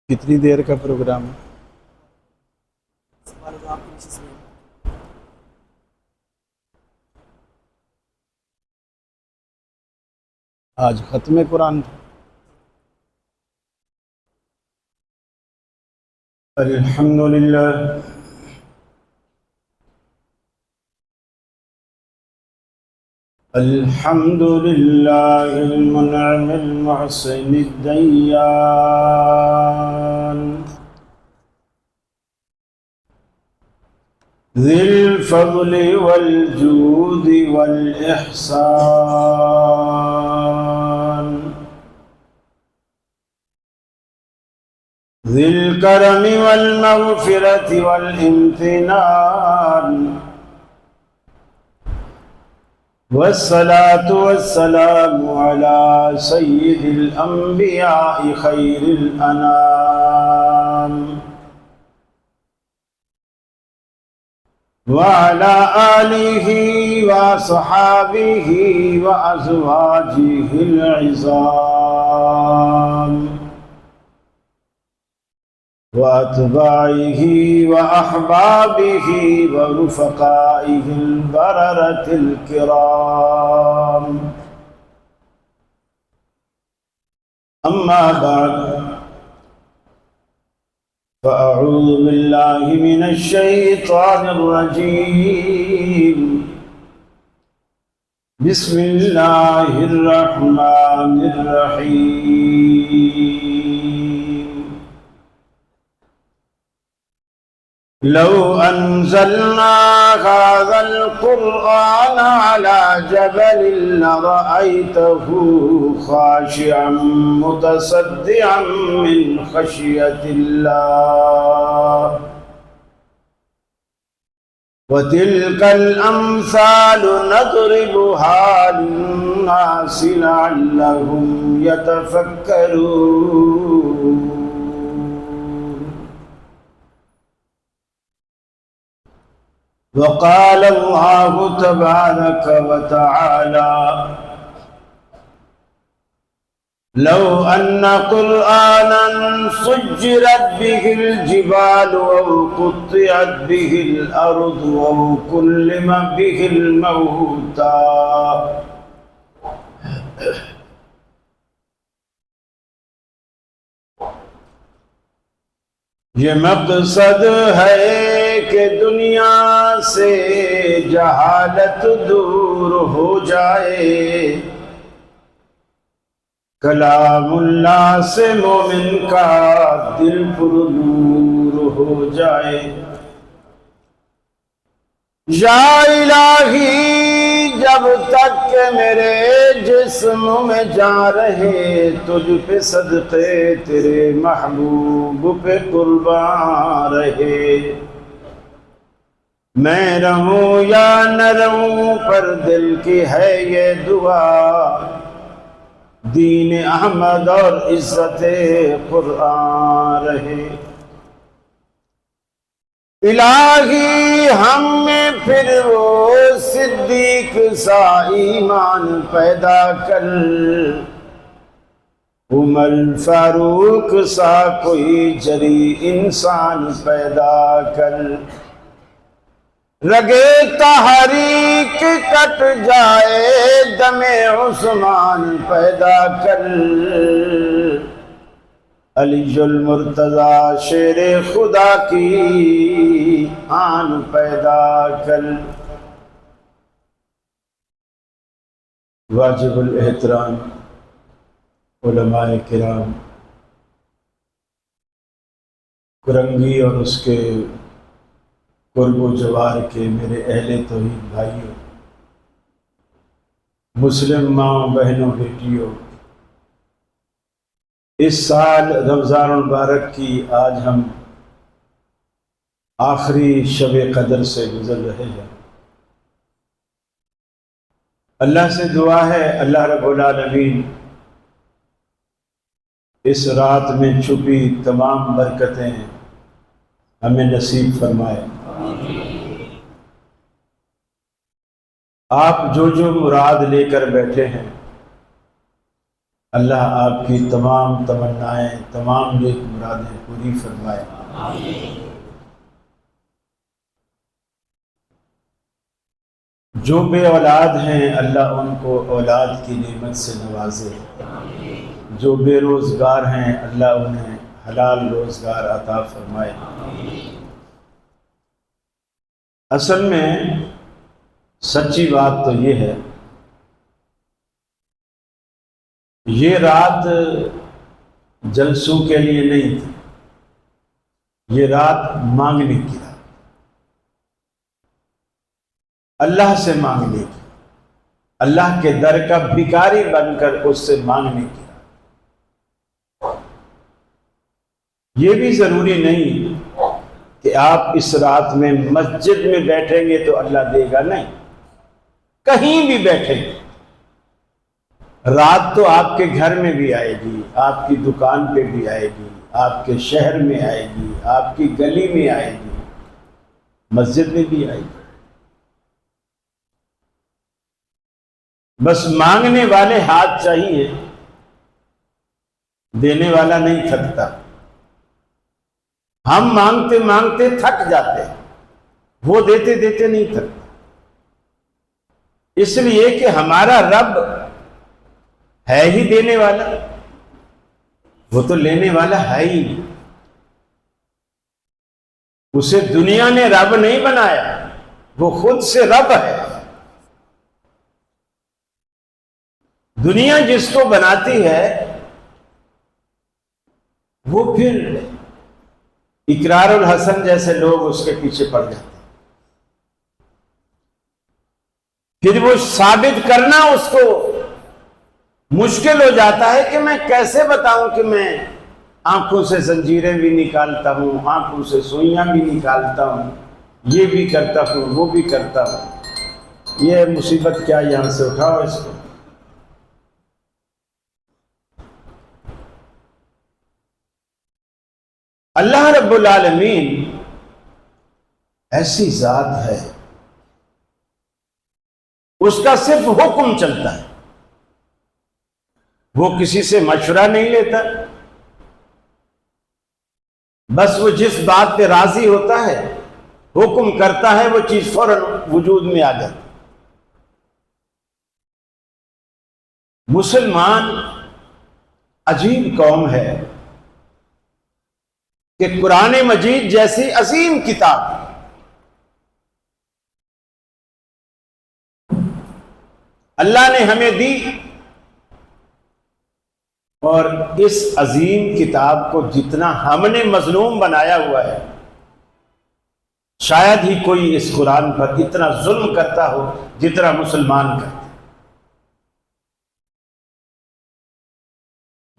کتنی دیر کا پروگرام ہے؟ آج ختم قرآن تھا۔ الحمدللہ الحمدللہ المنعم المحسن الدیان ذی الفضل والجود والإحسان ذی الکرم والمغفرة والامتنان والصلاة والسلام على سید الانبیاء خیر الانام وعلى آلہ وصحابہ وازواجہ العظام واتباعہ واحبابہ ورفقائہ البررۃ الکرام اما بعد فأعوذ باللہ من الشیطان الرجیم بسم اللہ الرحمن الرحیم لو انزلنا هذا القرآن على جبل لرأيته خاشعا متصدعا من خشية الله وتلك الأمثال نضربها للناس لعلهم يتفكرون وقال الله تبارك وتعالى لو أن قرآنا سجرت به الجبال أو قطعت به الأرض أو كلم به الموتى یہ مقصد ہے کہ دنیا سے جہالت دور ہو جائے، کلام اللہ سے مومن کا دل پر نور ہو جائے۔ یا الہی جب تک کہ میرے جسم میں جان رہے، تجھ پہ صدقے تیرے محبوب پہ قربان رہے، میں رہوں یا نہ رہوں پر دل کی ہے یہ دعا، دین احمد اور عزت قرآن رہے۔ الہی ہم میں پھر وہ صدیق سا ایمان پیدا کر، عمر فاروق سا کوئی جری انسان پیدا کر، رگے تحریک کٹ جائے دم عثمان پیدا کر، علی المرتضی شیر خدا کی آن پیدا کر۔ واجب الاحترام علماء کرام، کرنگی اور اس کے قرب و جوار کے میرے اہل توحید بھائیوں، مسلم ماں بہنوں بیٹیوں، اس سال رمضان المبارک کی آج ہم آخری شب قدر سے گزر رہے ہیں۔ اللہ سے دعا ہے اللہ رب العالمین اس رات میں چھپی تمام برکتیں ہمیں نصیب فرمائے۔ آپ جو جو مراد لے کر بیٹھے ہیں اللہ آپ کی تمام تمنائیں، تمام نیک مرادیں پوری فرمائے۔ جو بے اولاد ہیں اللہ ان کو اولاد کی نعمت سے نوازے، جو بے روزگار ہیں اللہ انہیں حلال روزگار عطا فرمائے۔ اصل میں سچی بات تو یہ ہے، یہ رات جلسوں کے لیے نہیں تھی، یہ رات مانگنے کی رات، اللہ سے مانگنے کی، اللہ کے در کا بھکاری بن کر اس سے مانگنے کی رات۔ یہ بھی ضروری نہیں کہ آپ اس رات میں مسجد میں بیٹھیں گے تو اللہ دے گا، نہیں، کہیں بھی بیٹھیں گے رات تو آپ کے گھر میں بھی آئے گی، آپ کی دکان پہ بھی آئے گی، آپ کے شہر میں آئے گی، آپ کی گلی میں آئے گی، مسجد میں بھی آئے گی۔ بس مانگنے والے ہاتھ چاہیے، دینے والا نہیں تھکتا۔ ہم مانگتے مانگتے تھک جاتے ہیں، وہ دیتے دیتے نہیں تھکتا، اس لیے کہ ہمارا رب ہے ہی دینے والا، وہ تو لینے والا ہے ہی نہیں۔ اسے دنیا نے رب نہیں بنایا، وہ خود سے رب ہے۔ دنیا جس کو بناتی ہے وہ پھر اقرار الحسن جیسے لوگ اس کے پیچھے پڑ جاتے ہیں، پھر وہ ثابت کرنا اس کو مشکل ہو جاتا ہے کہ میں کیسے بتاؤں کہ میں آنکھوں سے زنجیریں بھی نکالتا ہوں، آنکھوں سے سوئیاں بھی نکالتا ہوں، یہ بھی کرتا ہوں، وہ بھی کرتا ہوں۔ یہ مصیبت کیا، یہاں سے اٹھاؤ اس کو۔ اللہ رب العالمین ایسی ذات ہے، اس کا صرف حکم چلتا ہے، وہ کسی سے مشورہ نہیں لیتا، بس وہ جس بات پہ راضی ہوتا ہے حکم کرتا ہے، وہ چیز فوراً وجود میں آ جاتی۔ مسلمان عجیب قوم ہے کہ قرآن مجید جیسی عظیم کتاب اللہ نے ہمیں دی، اور اس عظیم کتاب کو جتنا ہم نے مظلوم بنایا ہوا ہے، شاید ہی کوئی اس قرآن پر اتنا ظلم کرتا ہو جتنا مسلمان کرتا۔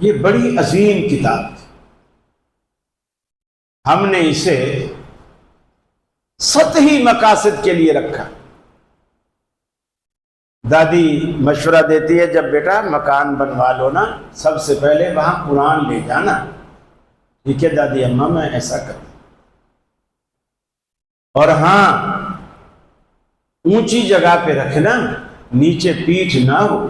یہ بڑی عظیم کتاب تھی، ہم نے اسے سطحی مقاصد کے لیے رکھا۔ دادی مشورہ دیتی ہے، جب بیٹا مکان بنوا لو نا، سب سے پہلے وہاں قرآن لے جانا۔ ٹھیک ہے دادی اماں، میں ایسا کرتا، اور ہاں اونچی جگہ پہ رکھنا، نیچے پیٹھ نہ ہو۔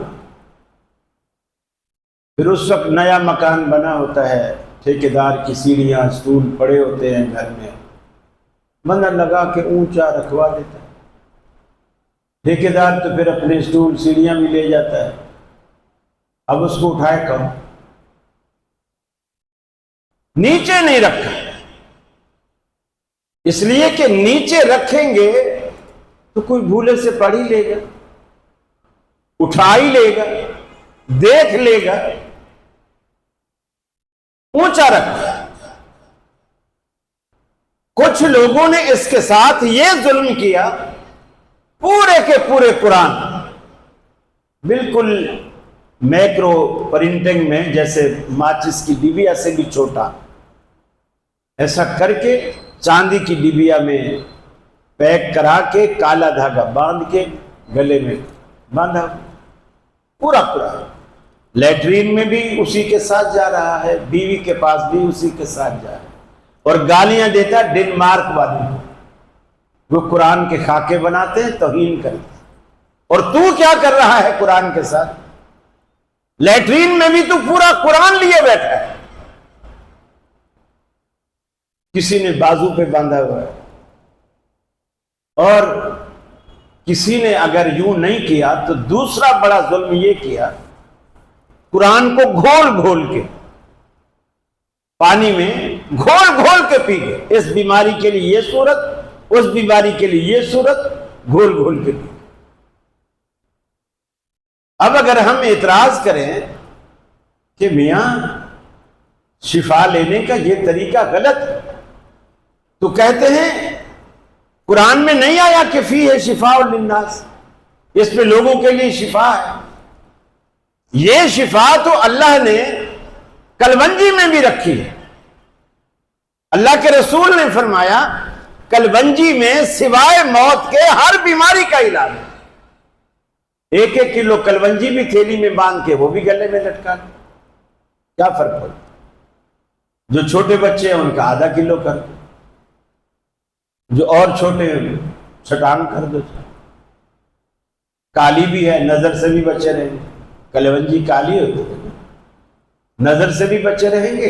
پھر اس وقت نیا مکان بنا ہوتا ہے، ٹھیکیدار کی سیڑھیاں اسٹول پڑے ہوتے ہیں گھر میں، بندہ لگا کے اونچا رکھوا دیتا ہے۔ ٹھیکیدار تو پھر اپنے اسٹول سیڑھیاں بھی لے جاتا ہے، اب اس کو اٹھائے کہاں؟ نیچے نہیں رکھا، اس لیے کہ نیچے رکھیں گے تو کوئی بھولے سے پڑھ ہی لے گا، اٹھا ہی لے گا، دیکھ لے گا۔ اونچا رکھا۔ کچھ لوگوں نے اس کے ساتھ یہ ظلم کیا، پورے کے پورے قرآن بالکل میکرو پرنٹنگ میں، جیسے ماچس کی ڈبیا سے بھی چھوٹا، ایسا کر کے چاندی کی ڈبیا میں پیک کرا کے کالا دھاگا باندھ کے گلے میں باندھا، پورا قرآن۔ لیٹرین میں بھی اسی کے ساتھ جا رہا ہے، بیوی کے پاس بھی اسی کے ساتھ جا رہا ہے، اور گالیاں دیتا ڈنمارک والے، وہ قرآن کے خاکے بناتے ہیں، توہین کرتے ہیں۔ اور تو کیا کر رہا ہے قرآن کے ساتھ؟ لیٹرین میں بھی تو پورا قرآن لیے بیٹھا ہے، کسی نے بازو پہ باندھا ہوا ہے، اور کسی نے اگر یوں نہیں کیا تو دوسرا بڑا ظلم یہ کیا، قرآن کو گھول گھول کے پانی میں گھول گھول کے پی گئے، اس بیماری کے لیے یہ صورت، اس بیماری کے لیے یہ صورت، گھول گھول کے پی گئے۔ اب اگر ہم اعتراض کریں کہ میاں شفا لینے کا یہ طریقہ غلط ہے، تو کہتے ہیں قرآن میں نہیں آیا کہ فی ہے شفاء للناس، اس پہ لوگوں کے لیے شفا ہے۔ یہ شفا تو اللہ نے کلونجی میں بھی رکھی ہے۔ اللہ کے رسول نے فرمایا کلونجی میں سوائے موت کے ہر بیماری کا علاج ہے۔ 1-1 کلو کلونجی بھی تھیلی میں باندھ کے وہ بھی گلے میں لٹکا دو، کیا فرق پڑتا؟ جو چھوٹے بچے ہیں ان کا ½ کلو کر دو، جو اور چھوٹے ہیں چھٹان کر دو۔ کالی بھی ہے، نظر سے بھی بچے رہیں گے، کلونجی کالی ہوتی ہے، نظر سے بھی بچے رہیں گے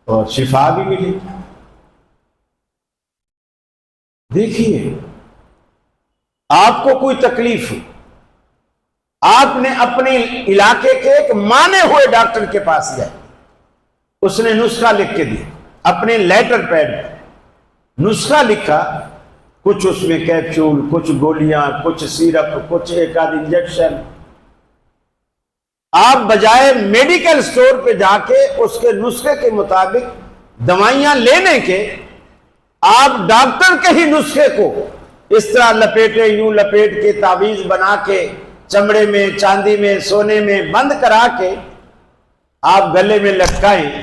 اور شفا بھی ملے گی۔ دیکھیے، آپ کو کوئی تکلیف ہو، آپ نے اپنے علاقے کے ایک مانے ہوئے ڈاکٹر کے پاس گئے، اس نے نسخہ لکھ کے دیا، اپنے لیٹر پیڈ پر نسخہ لکھا، کچھ اس میں کیپسول، کچھ گولیاں، کچھ سیرپ، کچھ ایک آدھ انجیکشن۔ آپ بجائے میڈیکل سٹور پہ جا کے اس کے نسخے کے مطابق دوائیاں لینے کے، آپ ڈاکٹر کے ہی نسخے کو اس طرح لپیٹے، یوں لپیٹ کے تعویذ بنا کے چمڑے میں، چاندی میں، سونے میں بند کرا کے آپ گلے میں لٹکائیں،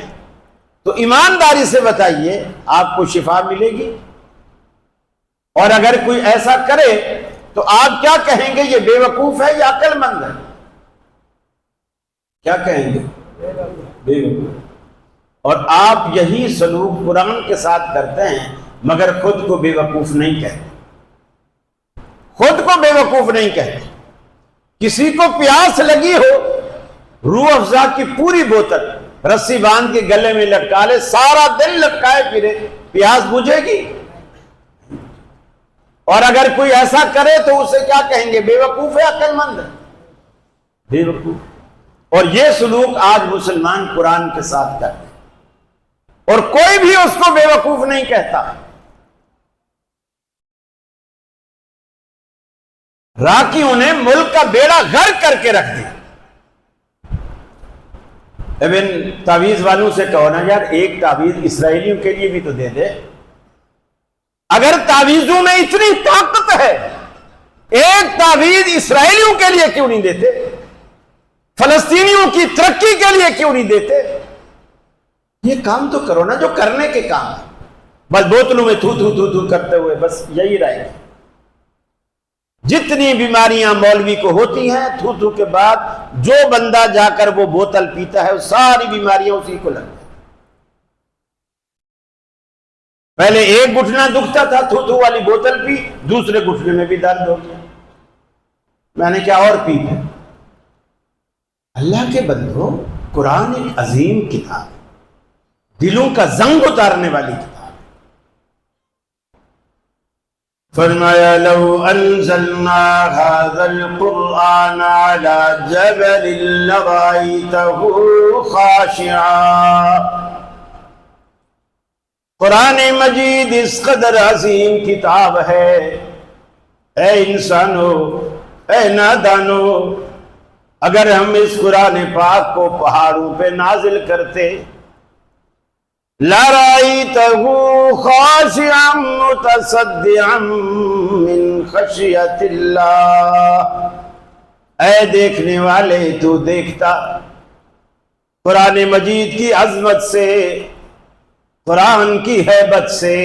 تو ایمانداری سے بتائیے آپ کو شفا ملے گی؟ اور اگر کوئی ایسا کرے تو آپ کیا کہیں گے؟ یہ بے وقوف ہے یا عقل مند ہے؟ کیا کہیں گے؟ بے وقوف۔ اور آپ یہی سلوک قرآن کے ساتھ کرتے ہیں، مگر خود کو بے وقوف نہیں کہتے، خود کو بے وقوف نہیں کہتے۔ کسی کو پیاس لگی ہو، روح افزا کی پوری بوتل رسی باندھ کے گلے میں لٹکا لے، سارا دن لٹکائے پھرے، پیاس بجھے گی؟ اور اگر کوئی ایسا کرے تو اسے کیا کہیں گے؟ بے وقوف ہے، عقل مند ہے؟ بے وقوف۔ اور یہ سلوک آج مسلمان قرآن کے ساتھ کرتے ہیں، اور کوئی بھی اس کو بے وقوف نہیں کہتا۔ راکیوں نے ملک کا بیڑا غرق کر کے رکھ دیا۔ ابن تعویذ والوں سے کہو نا یار، ایک تعویذ اسرائیلیوں کے لیے بھی تو دے دے۔ اگر تعویذوں میں اتنی طاقت ہے، ایک تعویذ اسرائیلیوں کے لیے کیوں نہیں دیتے؟ فلسطینیوں کی ترقی کے لیے کیوں نہیں دیتے؟ یہ کام تو کرو نا جو کرنے کے کام ہے، بس بوتلوں میں تھو تھو تھو تھو کرتے ہوئے بس یہی رہے گا۔ جتنی بیماریاں مولوی کو ہوتی ہیں، تھو تھو کے بعد جو بندہ جا کر وہ بوتل پیتا ہے، وہ ساری بیماریاں اسی کو لگ گئی۔ پہلے ایک گھٹنا دکھتا تھا، تھو تھو والی بوتل پی، دوسرے گھٹنے میں بھی درد ہو گیا، میں نے کیا اور پی ہے۔ اللہ کے بندو، قرآن ایک عظیم کتاب، دلوں کا زنگ اتارنے والی کتاب۔ فرمایا لو انزلنا هذا القرآن على جبل لرأيته خاشعا۔ قرآن مجید اس قدر عظیم کتاب ہے، اے انسانو، اے نادانو، اگر ہم اس قرآن پاک کو پہاڑوں پہ نازل کرتے، لَرَأَيْتَهُ خَاشِعًا مُتَصَدِّعًا مِّن خَشْيَةِ اللَّهِ۔ اے دیکھنے والے، تو دیکھتا قرآن مجید کی عظمت سے، قرآن کی ہیبت سے،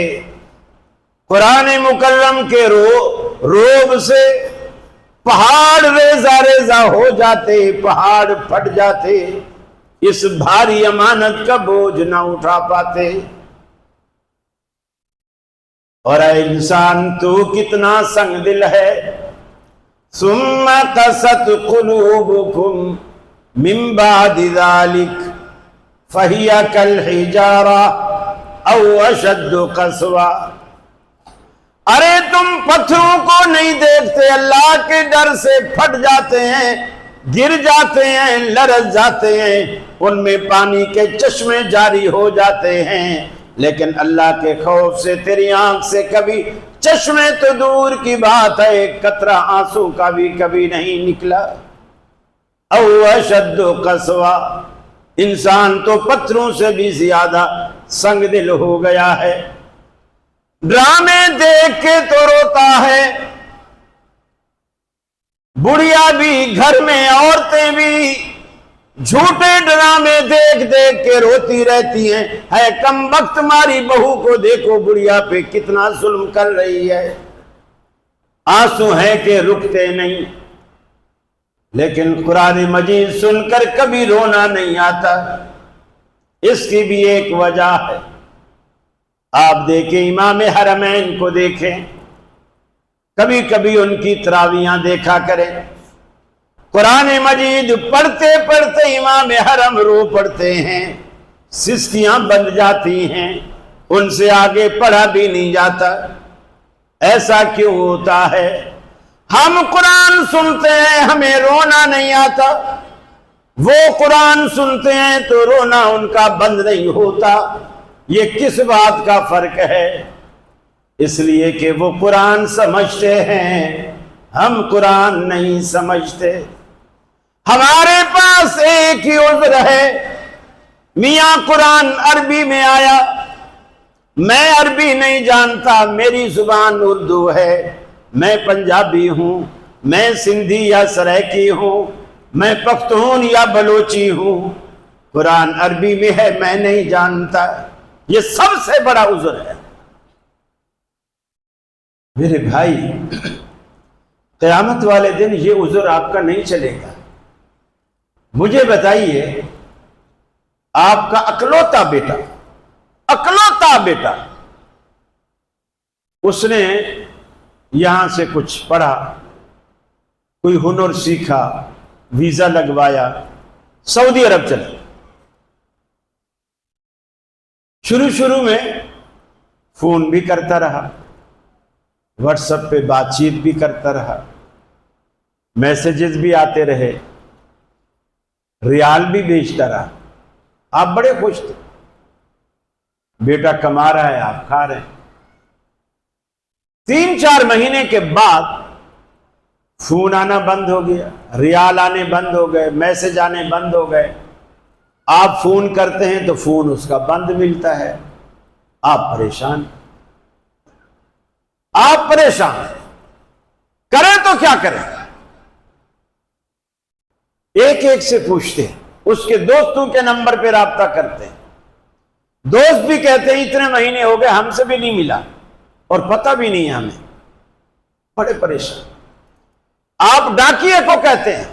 قرآن مکرم کے روب سے پہاڑ ریزہ ریزہ ہو جاتے، پہاڑ پھٹ جاتے، اس بھاری امانت کا بوجھ نہ اٹھا پاتے۔ اور اے انسان، تو کتنا سنگ دل ہے۔ ثم قست قلوبکم، من بعد ذلك فهي كالحجارة او اشد قسوة۔ ارے تم پتھروں کو نہیں دیکھتے، اللہ کے ڈر سے پھٹ جاتے ہیں، گر جاتے ہیں، لرز جاتے ہیں، ان میں پانی کے چشمے جاری ہو جاتے ہیں، لیکن اللہ کے خوف سے تیری آنکھ سے کبھی چشمے تو دور کی بات ہے ایک قطرہ آنسو کا بھی کبھی نہیں نکلا۔ او اشد قسوہ، انسان تو پتھروں سے بھی زیادہ سنگ دل ہو گیا ہے، ڈرامے دیکھ کے تو روتا ہے، بڑھیا بھی گھر میں، عورتیں بھی جھوٹے ڈرامے دیکھ دیکھ کے روتی رہتی ہیں، ہے کم وقت ہماری بہو کو دیکھو بڑھیا پہ کتنا ظلم کر رہی ہے، آنسو ہیں کہ رکتے نہیں۔ لیکن قرآن مجید سن کر کبھی رونا نہیں آتا، اس کی بھی ایک وجہ ہے۔ آپ دیکھیں امام حرمین کو دیکھیں، کبھی کبھی ان کی تراویحاں دیکھا کریں، قرآن مجید پڑھتے پڑھتے امام حرم رو پڑتے ہیں، سسکیاں بند جاتی ہیں، ان سے آگے پڑھا بھی نہیں جاتا۔ ایسا کیوں ہوتا ہے؟ ہم قرآن سنتے ہیں ہمیں رونا نہیں آتا، وہ قرآن سنتے ہیں تو رونا ان کا بند نہیں ہوتا۔ یہ کس بات کا فرق ہے؟ اس لیے کہ وہ قرآن سمجھتے ہیں، ہم قرآن نہیں سمجھتے۔ ہمارے پاس ایک ہی عذر ہے، میاں قرآن عربی میں آیا، میں عربی نہیں جانتا، میری زبان اردو ہے، میں پنجابی ہوں، میں سندھی یا سرائکی ہوں، میں پختون یا بلوچی ہوں، قرآن عربی میں ہے میں نہیں جانتا۔ یہ سب سے بڑا عذر ہے۔ میرے بھائی، قیامت والے دن یہ عذر آپ کا نہیں چلے گا۔ مجھے بتائیے، آپ کا اکلوتا بیٹا اس نے یہاں سے کچھ پڑھا، کوئی ہنر سیکھا، ویزا لگوایا، سعودی عرب چلا۔ شروع میں فون بھی کرتا رہا، واٹس ایپ پہ بات چیت بھی کرتا رہا، میسیجز بھی آتے رہے، ریال بھی بھیجتا رہا، آپ بڑے خوش تھے، بیٹا کما رہا ہے، آپ کھا رہے ہیں۔ 3-4 مہینے کے بعد فون آنا بند ہو گیا، ریال آنے بند ہو گئے، میسج آنے بند ہو گئے۔ آپ فون کرتے ہیں تو فون اس کا بند ملتا ہے، آپ پریشان کریں تو کیا کریں؟ ایک سے پوچھتے ہیں، اس کے دوستوں کے نمبر پہ رابطہ کرتے ہیں، دوست بھی کہتے ہیں اتنے مہینے ہو گئے ہم سے بھی نہیں ملا اور پتہ بھی نہیں ہے ہمیں، بڑے پریشان۔ آپ ڈاکیے کو کہتے ہیں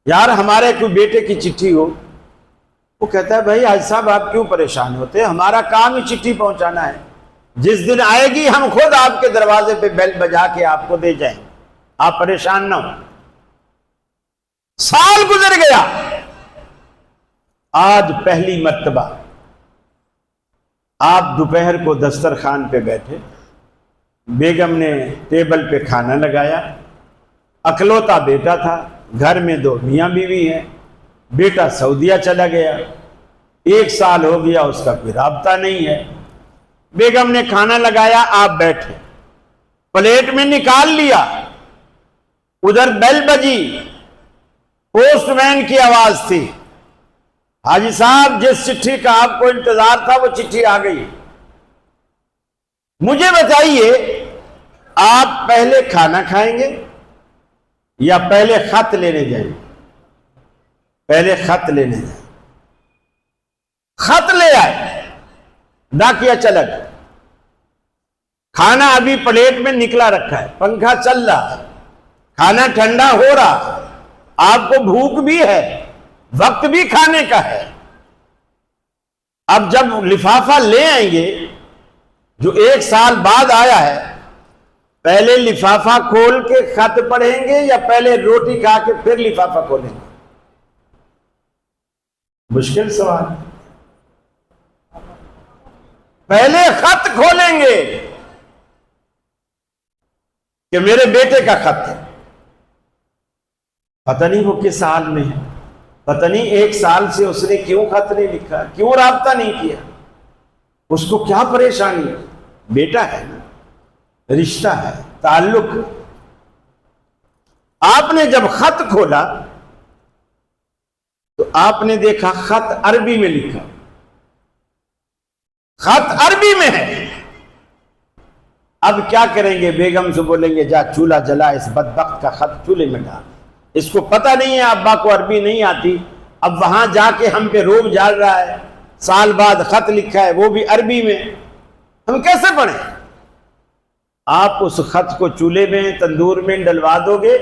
یار ہمارے کوئی بیٹے کی چٹھی ہو، وہ کہتا ہے بھائی حاج صاحب آپ کیوں پریشان ہوتے ہیں، ہمارا کام ہی چٹھی پہنچانا ہے، جس دن آئے گی ہم خود آپ کے دروازے پہ بیل بجا کے آپ کو دے جائیں، آپ پریشان نہ ہو۔ سال گزر گیا، آج پہلی مرتبہ آپ دوپہر کو دسترخوان پہ بیٹھے، بیگم نے ٹیبل پہ کھانا لگایا، اکلوتا بیٹا تھا، گھر میں 2 میاں بیوی ہیں، بیٹا سعودیہ چلا گیا، 1 سال ہو گیا اس کا کوئی رابطہ نہیں ہے۔ بیگم نے کھانا لگایا، آپ بیٹھے، پلیٹ میں نکال لیا، ادھر بیل بجی، پوسٹ مین کی آواز تھی، حاجی صاحب جس چٹھی کا آپ کو انتظار تھا وہ چٹھی آ گئی۔ مجھے بتائیے آپ پہلے کھانا کھائیں گے یا پہلے خط لینے جائیں؟ پہلے خط لینے جائیں۔ خط لے آئے، ڈاکیا چلا گیا، کھانا ابھی پلیٹ میں نکلا رکھا ہے، پنکھا چل رہا ہے، کھانا ٹھنڈا ہو رہا، آپ کو بھوک بھی ہے، وقت بھی کھانے کا ہے۔ اب جب لفافہ لے آئیں گے جو 1 سال بعد آیا ہے، پہلے لفافہ کھول کے خط پڑھیں گے یا پہلے روٹی کھا کے پھر لفافہ کھولیں گے؟ مشکل سوال. پہلے خط کھولیں گے کہ میرے بیٹے کا خط ہے، پتہ نہیں وہ کس حال میں ہے، پتہ نہیں 1 سال سے اس نے کیوں خط نہیں لکھا، کیوں رابطہ نہیں کیا، اس کو کیا پریشانی ہے. بیٹا ہے نا، رشتہ ہے، تعلق. آپ نے جب خط کھولا تو آپ نے دیکھا خط عربی میں لکھا، خط عربی میں ہے. اب کیا کریں گے؟ بیگم سے بولیں گے جا چولہا جلا، اس بدبخت کا خط چولہے میں ڈال. اس کو پتہ نہیں ہے ابا کو عربی نہیں آتی، اب وہاں جا کے ہم پہ روب جھاڑ رہا ہے. سال بعد خط لکھا ہے وہ بھی عربی میں، ہم کیسے پڑھیں؟ آپ اس خط کو چولہے میں تندور میں ڈلوا دو گے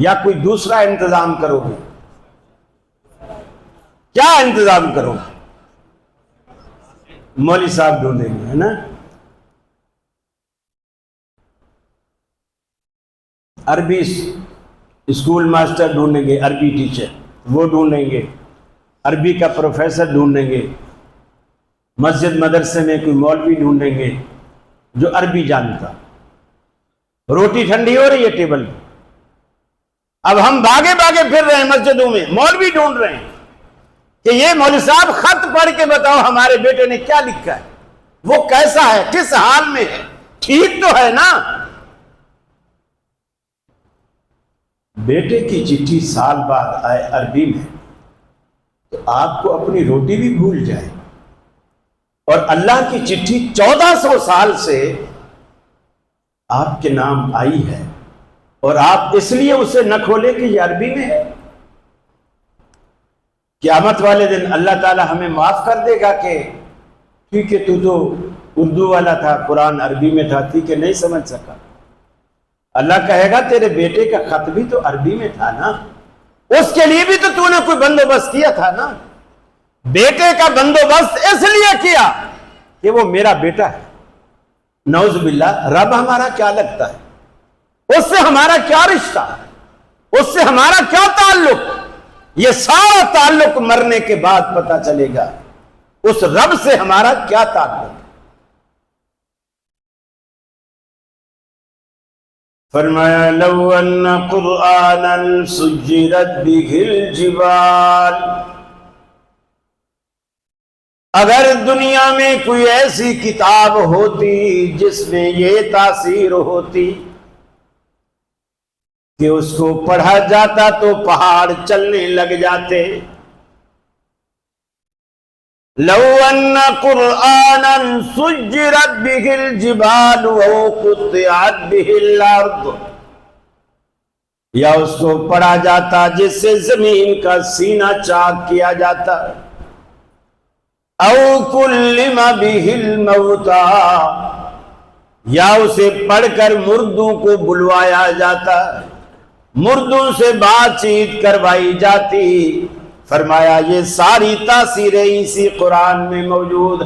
یا کوئی دوسرا انتظام کرو گے؟ کیا انتظام کرو گے؟ مولوی صاحب ڈھونڈیں گے، ہے نا. عربی اسکول ماسٹر ڈھونڈیں گے، عربی ٹیچر وہ ڈھونڈیں گے، عربی کا پروفیسر ڈھونڈیں گے، مسجد مدرسے میں کوئی مولوی ڈھونڈیں گے جو عربی جانتا. روٹی ٹھنڈی ہو رہی ہے ٹیبل پہ، اب ہم بھاگے بھاگے پھر رہے ہیں مسجدوں میں، مولوی ڈھونڈ رہے ہیں کہ یہ مولوی صاحب خط پڑھ کے بتاؤ ہمارے بیٹے نے کیا لکھا ہے، وہ کیسا ہے، کس حال میں ہے، ٹھیک تو ہے نا. بیٹے کی چٹھی سال بعد آئے عربی میں تو آپ کو اپنی روٹی بھی بھول جائے، اور اللہ کی چٹھی 1400 سال سے آپ کے نام آئی ہے اور آپ اس لیے اسے نہ کھولے کہ یہ عربی میں ہے. قیامت والے دن اللہ تعالی ہمیں معاف کر دے گا کہ ٹھیک ہے تو اردو والا تھا، قرآن عربی میں تھا، ٹھیک ہے نہیں سمجھ سکا. اللہ کہے گا تیرے بیٹے کا خط بھی تو عربی میں تھا نا، اس کے لیے بھی تو نے کوئی بندوبست کیا تھا نا. بیٹے کا بندوبست اس لیے کیا کہ وہ میرا بیٹا ہے. نعوذ باللہ، رب ہمارا کیا لگتا ہے، اس سے ہمارا کیا رشتہ، اس سے ہمارا کیا تعلق، یہ سارا تعلق مرنے کے بعد پتہ چلے گا اس رب سے ہمارا کیا تعلق. فرمایا لو ان قرآنا سجرت بہ الجبال، اگر دنیا میں کوئی ایسی کتاب ہوتی جس میں یہ تاثیر ہوتی کہ اس کو پڑھا جاتا تو پہاڑ چلنے لگ جاتے. لو ان قرآنا سجرت بہ الجبال او قطعت بہ الارض، یا اس کو پڑھا جاتا جس سے زمین کا سینہ چاک کیا جاتا. او کلم بہ الموتى، یا اسے پڑھ کر مردوں کو بلوایا جاتا، مردوں سے بات چیت کروائی جاتی. فرمایا یہ ساری تاثیریں اسی قرآن میں موجود.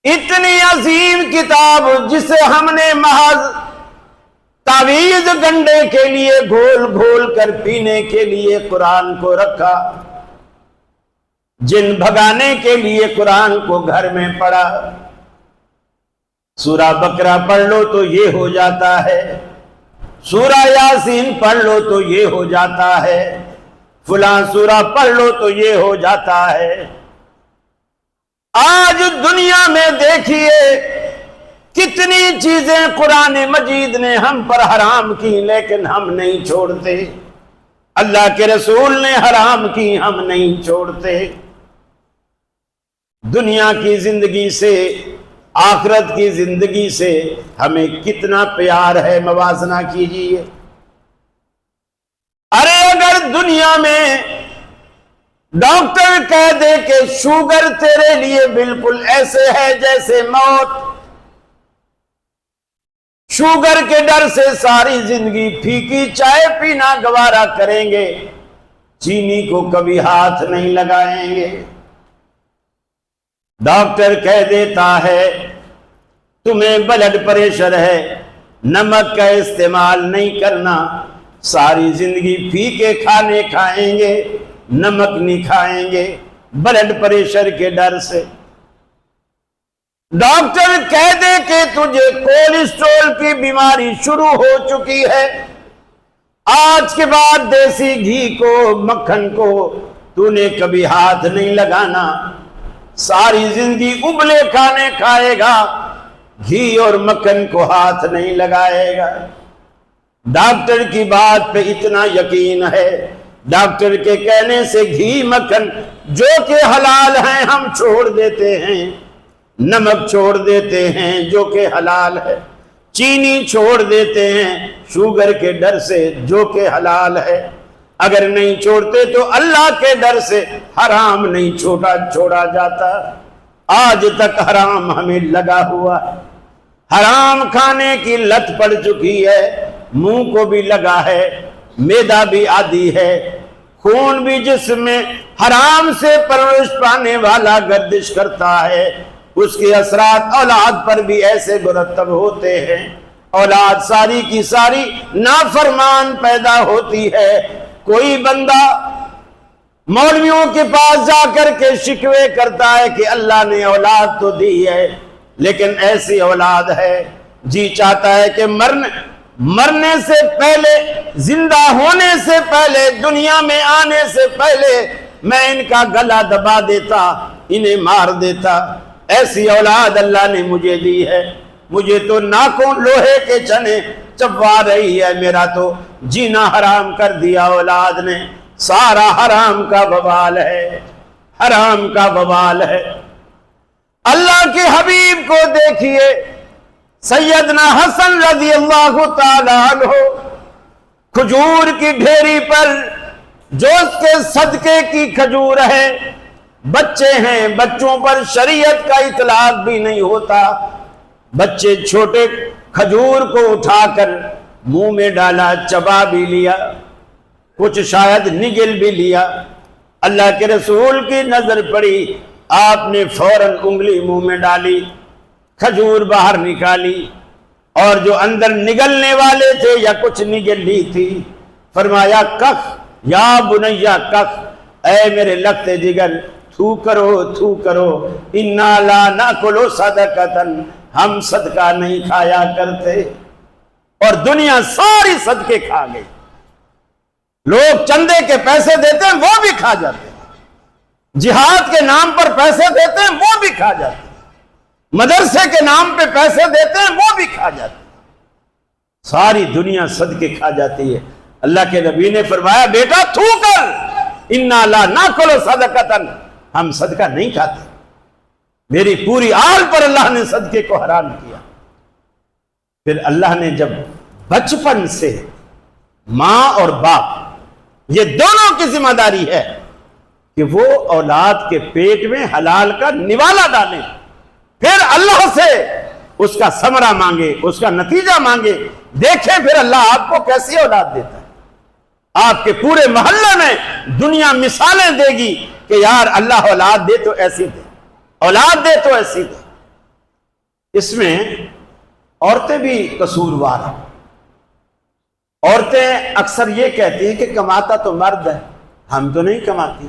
اتنی عظیم کتاب جسے ہم نے محض تعویذ گنڈے کے لیے گھول گھول کر پینے کے لیے قرآن کو رکھا، جن بھگانے کے لیے قرآن کو گھر میں پڑھا. سورہ بقرہ پڑھ لو تو یہ ہو جاتا ہے، سورہ یاسین پڑھ لو تو یہ ہو جاتا ہے، فلاں سورہ پڑھ لو تو یہ ہو جاتا ہے. آج دنیا میں دیکھیے کتنی چیزیں قرآن مجید نے ہم پر حرام کی لیکن ہم نہیں چھوڑتے، اللہ کے رسول نے حرام کی ہم نہیں چھوڑتے. دنیا کی زندگی سے آخرت کی زندگی سے ہمیں کتنا پیار ہے، موازنہ کیجئے. ارے اگر دنیا میں ڈاکٹر کہہ دے کہ شوگر تیرے لیے بالکل ایسے ہے جیسے موت، شوگر کے ڈر سے ساری زندگی پھیکی چائے پینا گوارا کریں گے، چینی کو کبھی ہاتھ نہیں لگائیں گے. ڈاکٹر کہہ دیتا ہے تمہیں بلڈ پریشر ہے، نمک کا استعمال نہیں کرنا، ساری زندگی پھیکے کھانے کھائیں گے، نمک نہیں کھائیں گے بلڈ پریشر کے ڈر سے۔ ڈاکٹر کہہ دے کہ تجھے کولیسٹرول کی بیماری شروع ہو چکی ہے، آج کے بعد دیسی گھی کو مکھن کو تو نے کبھی ہاتھ نہیں لگانا، ساری زندگی ابلے کھانے کھائے گا، گھی اور مکھن کو ہاتھ نہیں لگائے گا۔ ڈاکٹر کی بات پہ اتنا یقین ہے، ڈاکٹر کے کہنے سے گھی مکھن جو کہ حلال ہیں ہم چھوڑ دیتے ہیں، نمک چھوڑ دیتے ہیں جو کہ حلال ہے، چینی چھوڑ دیتے ہیں شوگر کے ڈر سے جو کہ حلال ہے، اگر نہیں چھوڑتے تو اللہ کے ڈر سے حرام نہیں چھوڑا جاتا۔ آج تک حرام ہمیں لگا ہوا ہے، حرام کھانے کی لت پڑ چکی ہے، منہ کو بھی لگا ہے، معدہ بھی عادی ہے، خون بھی جسم میں حرام سے پرورش پانے والا گردش کرتا ہے، اس کے اثرات اولاد پر بھی ایسے مرتب ہوتے ہیں، اولاد ساری کی ساری نافرمان پیدا ہوتی ہے۔ کوئی بندہ مولویوں کے پاس جا کر کے شکوے کرتا ہے کہ اللہ نے اولاد تو دی ہے لیکن ایسی اولاد ہے، جی چاہتا ہے کہ مرنے سے پہلے، زندہ ہونے سے پہلے، دنیا میں آنے سے پہلے میں ان کا گلا دبا دیتا، انہیں مار دیتا۔ ایسی اولاد اللہ نے مجھے دی ہے، مجھے تو ناخن لوہے کے چنے چبوا رہی ہے، میرا تو جینا حرام کر دیا اولاد نے۔ سارا حرام کا وبال ہے، حرام کا وبال ہے۔ اللہ کے حبیب کو دیکھیے، سیدنا حسن رضی اللہ تعالی عنہ کھجور کی ڈھیری پر، جو اس کے صدقے کی کھجور ہے، بچے ہیں، بچوں پر شریعت کا اطلاق بھی نہیں ہوتا، بچے چھوٹے کھجور کو اٹھا کر منہ میں ڈالا، چبا بھی لیا، کچھ شاید نگل بھی لیا، اللہ کے رسول کی نظر پڑی، آپ نے فوراً انگلی منہ میں ڈالی، کھجور باہر نکالی، اور جو اندر نگلنے والے تھے یا کچھ نگل لی تھی، فرمایا کخ یا بنیا کخ، اے میرے لگتے جگر تھو کرو، انا لا ناکلو صدقتن، ہم صدقہ نہیں کھایا کرتے۔ اور دنیا ساری صدقے کھا گئی، لوگ چندے کے پیسے دیتے ہیں وہ بھی کھا جاتے ہیں، جہاد کے نام پر پیسے دیتے ہیں وہ بھی کھا جاتے ہیں، مدرسے کے نام پہ پیسے دیتے ہیں وہ بھی کھا جاتے ہیں، ساری دنیا صدقے کھا جاتی ہے۔ اللہ کے نبی نے فرمایا بیٹا تھو کر، انا لا ناکلو صدقتن، ہم صدقہ نہیں کھاتے، میری پوری آل پر اللہ نے صدقے کو حرام کیا۔ پھر اللہ نے جب بچپن سے ماں اور باپ یہ دونوں کی ذمہ داری ہے کہ وہ اولاد کے پیٹ میں حلال کا نوالا ڈالیں، پھر اللہ سے اس کا ثمرہ مانگے، اس کا نتیجہ مانگے، دیکھیں پھر اللہ آپ کو کیسی اولاد دیتا ہے۔ آپ کے پورے محلے میں دنیا مثالیں دے گی کہ یار اللہ اولاد دے تو ایسی دے، اولاد دے تو ایسی دے۔ اس میں عورتیں بھی قصوروار ہیں۔ عورتیں اکثر یہ کہتی ہیں کہ کماتا تو مرد ہے، ہم تو نہیں کماتی،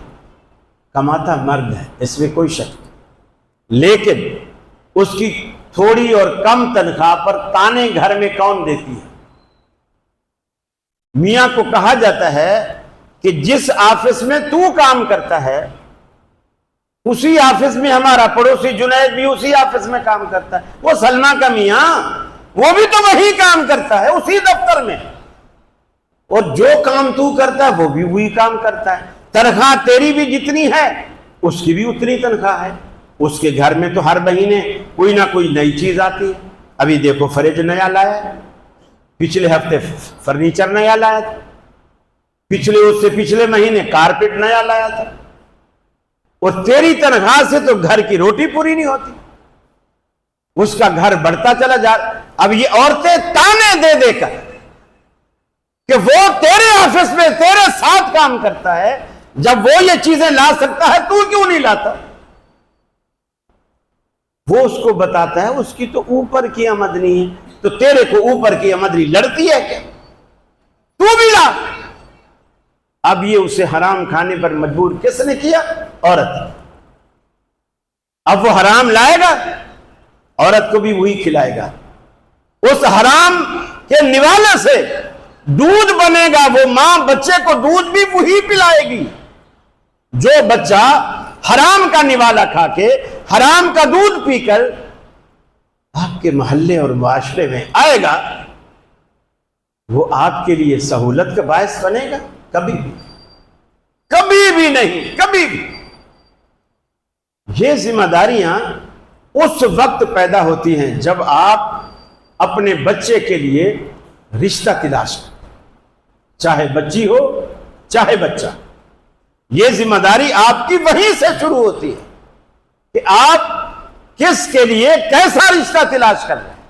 کماتا مرد ہے، اس میں کوئی شک نہیں، لیکن اس کی تھوڑی اور کم تنخواہ پر تانے گھر میں کون دیتی ہے؟ میاں کو کہا جاتا ہے کہ جس آفس میں تو کام کرتا ہے اسی آفس میں ہمارا پڑوسی جنید بھی اسی آفس میں کام کرتا ہے، وہ سلمہ کا میاں وہ بھی تو وہی کام کرتا ہے اسی دفتر میں، اور جو کام تو کرتا ہے وہ بھی وہی کام کرتا ہے، تنخواہ تیری بھی جتنی ہے اس کی بھی اتنی تنخواہ ہے، اس کے گھر میں تو ہر مہینے کوئی نہ کوئی نئی چیز آتی ہے۔ ابھی دیکھو فریج نیا لایا ہے، پچھلے ہفتے فرنیچر نیا لایا تھا، اس سے پچھلے مہینے کارپیٹ نیا لایا تھا، اور تیری تنخواہ سے تو گھر کی روٹی پوری نہیں ہوتی، اس کا گھر بڑھتا چلا جا۔ اب یہ عورتیں تانے دے دے کر کہ وہ تیرے آفس میں تیرے ساتھ کام کرتا ہے، جب وہ یہ چیزیں لا سکتا ہے تو کیوں نہیں لاتا؟ وہ اس کو بتاتا ہے اس کی تو اوپر کی آمدنی ہے، تو تیرے کو اوپر کی آمدنی لڑتی ہے کیا؟ تو بھی لا، اب یہ اسے حرام کھانے پر مجبور کس نے کیا؟ عورت۔ اب وہ حرام لائے گا، عورت کو بھی وہی کھلائے گا، اس حرام کے نوالے سے دودھ بنے گا، وہ ماں بچے کو دودھ بھی وہی پلائے گی۔ جو بچہ حرام کا نوالا کھا کے حرام کا دودھ پی کر آپ کے محلے اور معاشرے میں آئے گا، وہ آپ کے لیے سہولت کا باعث بنے گا؟ کبھی بھی، کبھی بھی نہیں، کبھی بھی۔ یہ ذمہ داریاں اس وقت پیدا ہوتی ہیں جب آپ اپنے بچے کے لیے رشتہ تلاش کریں، چاہے بچی ہو چاہے بچہ۔ یہ ذمہ داری آپ کی وہیں سے شروع ہوتی ہے کہ آپ کس کے لیے کیسا رشتہ تلاش کر رہے ہیں۔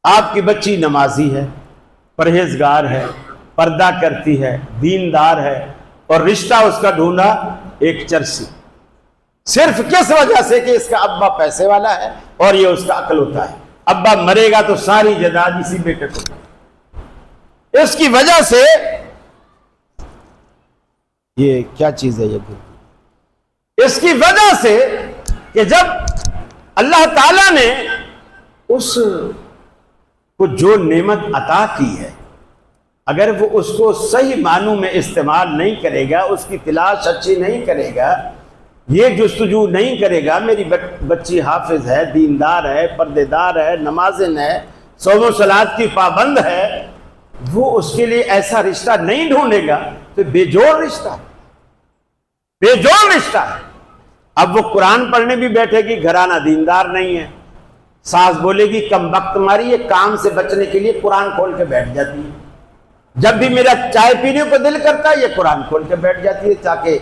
آپ کی بچی نمازی ہے، پرہیزگار ہے، پردہ کرتی ہے، دیندار ہے، اور رشتہ اس کا ڈھونڈا ایک چرسی، صرف کس وجہ سے کہ اس کا ابا پیسے والا ہے اور یہ اس کا عقل ہوتا ہے، ابا مرے گا تو ساری جائیداد اسی بیٹے کو۔ اس کی وجہ سے یہ کیا چیز ہے، یہ اس کی وجہ سے کہ جب اللہ تعالیٰ نے اس کو جو نعمت عطا کی ہے، اگر وہ اس کو صحیح معنوں میں استعمال نہیں کرے گا، اس کی تلاش اچھی نہیں کرے گا، یہ جستجو نہیں کرے گا، میری بچی حافظ ہے، دیندار ہے، پردے دار ہے، نمازن ہے، صوم و صلات کی پابند ہے، وہ اس کے لیے ایسا رشتہ نہیں ڈھونڈے گا تو بے جوڑ رشتہ ہے، بے جوڑ رشتہ ہے۔ اب وہ قرآن پڑھنے بھی بیٹھے گی، گھرانہ دیندار نہیں ہے، ساس بولے گی کم وقت ماری، یہ کام سے بچنے کے لیے قرآن کھول کے بیٹھ جاتی ہے، جب بھی میرا چائے پینے کو دل کرتا ہے یہ قرآن کھول کے بیٹھ جاتی ہے تاکہ